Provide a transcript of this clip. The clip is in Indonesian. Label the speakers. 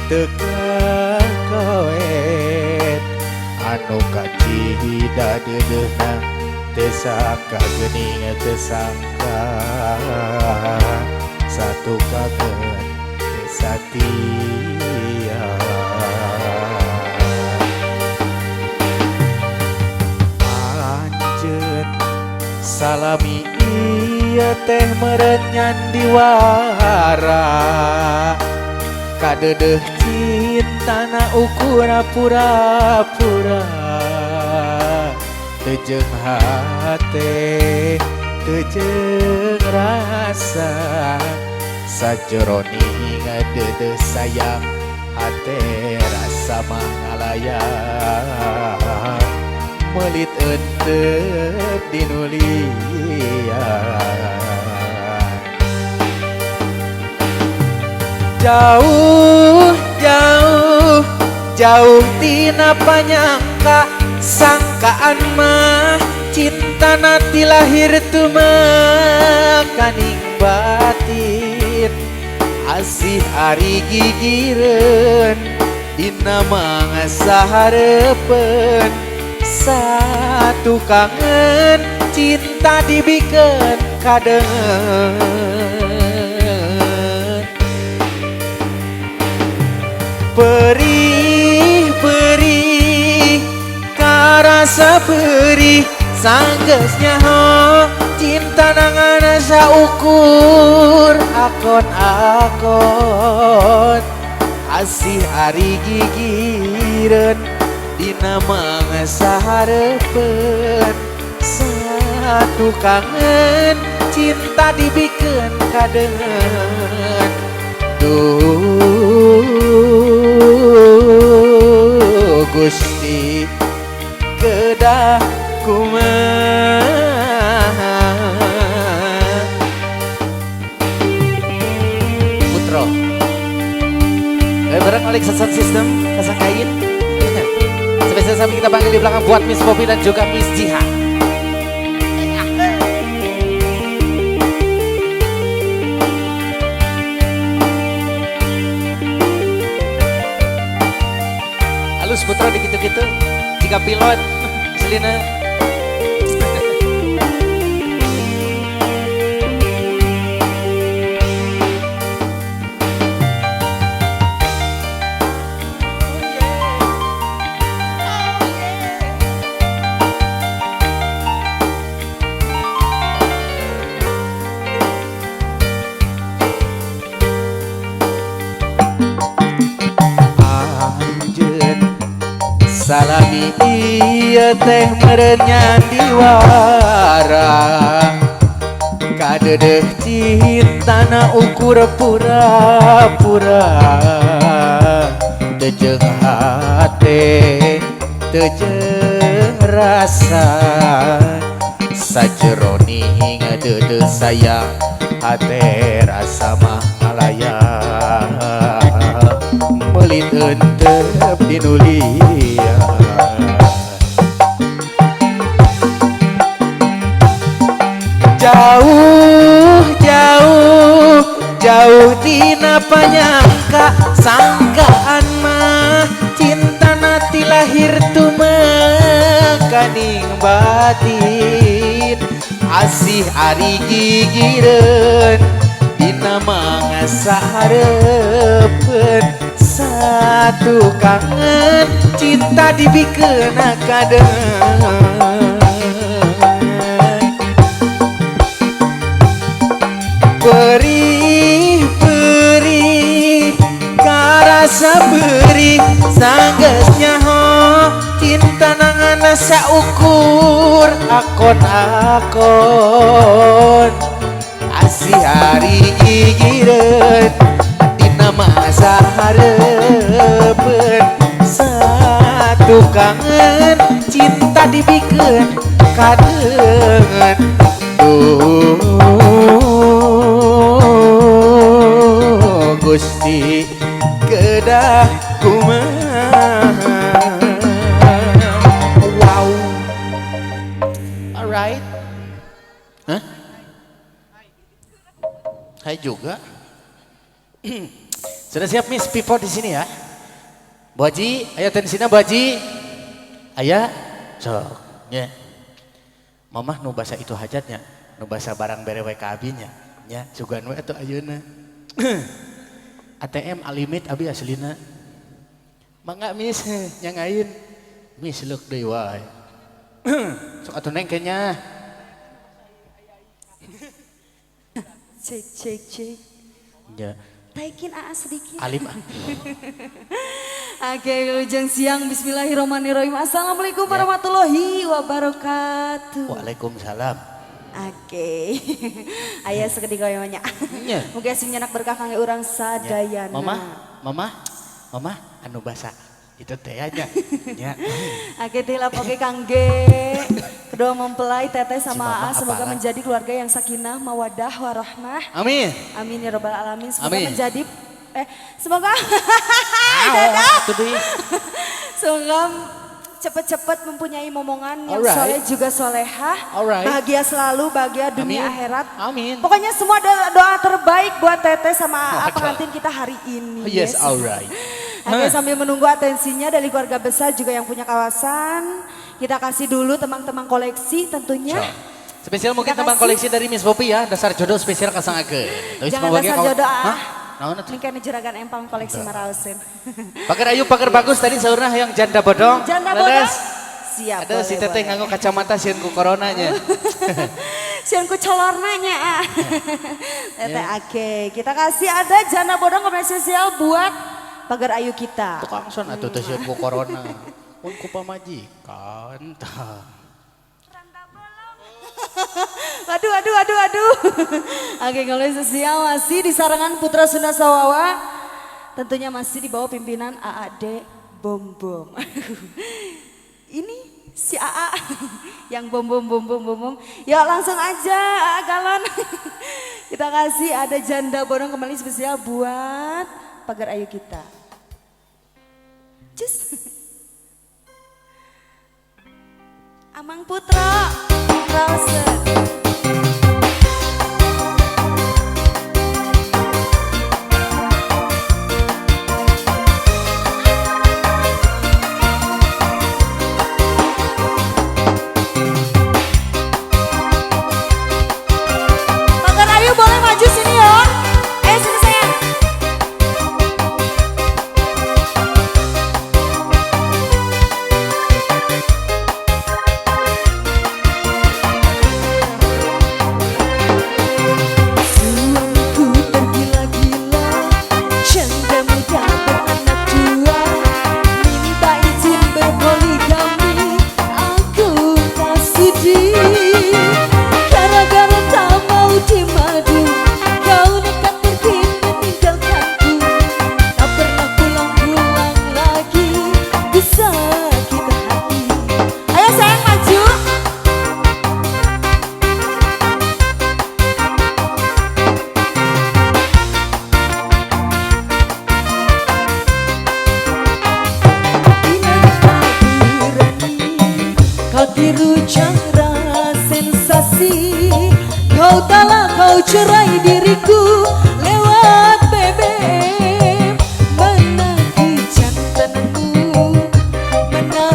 Speaker 1: teka kawet anu kacida dedeuna teu saka geuning teu sangka satu kagen teu satia anjeun salami ieu teh meureun nyandiwara kadedeh cintana ukura pura-pura teu jeung hate teu jeung rasa sajroning dedeh sayang hate rasa mangalayang melit euteup dinulian jauh jauh jauh tina panyangka sangkaan mah cintana ti lahir tumekaning batin asih ari gigireun dina mangasa hareupeun satu kangen cinta dibikeun kadeungeun perih perih karasa perih sanggeusnya ho cinta nangana saukur akon-akon asih ari gigireun dina mangasa hareupeun satu kangen cinta dibikeun kadeungeun duh Gusti kedah kumaha Putro bareng alik sesat sistem kasangkain spesial sampai kita panggil di belakang buat Miss Poppy dan juga Miss Jiha halus Putro digitu-gitu jika pilot Selina salami ieu teh meureun nyandiwara kadedeh cintana ukur pura-pura teu jeung hate teu jeung rasa sajroning dedeh sayang hate rasa mangalayang melit euteup dinulian jauh jauh jauh tina panyangka sangkaan mah cintana ti lahir tumekaning batin asih ari gigireun dina mangasa hareupeun satu kangen cinta dibikeun kadeungeun perih perih karasa perih sanggeusnya ho cinta nangana saukur akon-akon asih hari gigireun dina masa hareupeun satu kangen cinta dibikeun kadeungeun Gusti kedah kumaha wow alright hai juga Sudah siap Miss Pipo di sini ya? Bu Haji, ayo tensinya Bu Haji. Ayah, sok. Ya. Mamah nu basa itu hajatnya, nu basa barang berewe ka abinya. Ya, sugan we atuh ayeuna. ATM alimit abi aslina. Mangga Miss nyangain. Miss leuk deui wae. Sok atuh neng kenya.
Speaker 2: Cek.
Speaker 1: Ya.
Speaker 2: Taikin sedikit.
Speaker 1: Alim.
Speaker 2: Oke, ujung siang. Bismillahirrahmanirrahim. Assalamualaikum warahmatullahi wabarakatuh.
Speaker 1: Waalaikumsalam.
Speaker 2: Oke. Ayah seketika banyak.
Speaker 1: Iya.
Speaker 2: Mungkin anak berkah kangge urang sadayana.
Speaker 1: Mama, anu basa itu teh aja. Ya.
Speaker 2: Oke, tila poke kangge kedua mempelai teteh sama A, semoga menjadi keluarga yang sakinah, mawadah, warahmah.
Speaker 1: Amin.
Speaker 2: Amin ya robbal alamin. Semoga
Speaker 1: Amin.
Speaker 2: menjadi semoga
Speaker 1: Itu
Speaker 2: semoga cepat-cepat mempunyai momongan yang
Speaker 1: Alright.
Speaker 2: soleh juga solehah.
Speaker 1: Alright.
Speaker 2: Bahagia selalu, bahagia dunia
Speaker 1: Amin.
Speaker 2: akhirat.
Speaker 1: Amin.
Speaker 2: Pokoknya semua doa terbaik buat teteh sama A
Speaker 1: Waduh.
Speaker 2: pengantin kita hari ini.
Speaker 1: Yes, alright.
Speaker 2: Oke, sambil menunggu atensinya dari keluarga besar juga yang punya kawasan, kita kasih dulu teman-teman koleksi tentunya.
Speaker 1: Spesial mungkin
Speaker 2: Kita
Speaker 1: teman
Speaker 2: kasih.
Speaker 1: koleksi dari Miss Popi ya, dasar jodoh spesial kasangakeun. Tapi
Speaker 2: Jangan
Speaker 1: semoga
Speaker 2: dasar
Speaker 1: kau-
Speaker 2: jodoh
Speaker 1: Hah? Naon atuh?
Speaker 2: Ini kan juragan empang koleksi marausen.
Speaker 1: Pagar ayu, pagar bagus tadi saurna yang janda bodong.
Speaker 2: Janda
Speaker 1: Leles.
Speaker 2: bodong. Siap.
Speaker 1: Ada si teteh nganggo kacamata sieun ku coronanya.
Speaker 2: Sian ku colornanya. Teteh oke, kita kasih ada janda bodong komersial spesial buat pagar ayu kita.
Speaker 1: Tukang son atuh teh sieun ku corona. Mun ku pamajikan tah.
Speaker 2: Waduh. Oke, kalau sosial masih di sarangan Putra Sunda Sawawa. Tentunya masih di bawah pimpinan AAD Bom. Ini si AA yang bom. Yuk langsung aja AA Galon. Kita kasih ada janda bodong kembali spesial buat pagar ayu kita. Cus. Amang Putra Rawset. Pagar ayu boleh maju sini ya. Sini sayang. Suamiku tergila-gila, janda muda beranak dua, minta izin berpoligami, aku tak sudi. Gara-gara tak mau dimadu, kau nekat pergi meninggalkanku, tak pernah pulang-pulang lagi, bisa kita hati. Ayo sayang maju. Kau tiru cara sensasi, kau telah kau cerai diriku.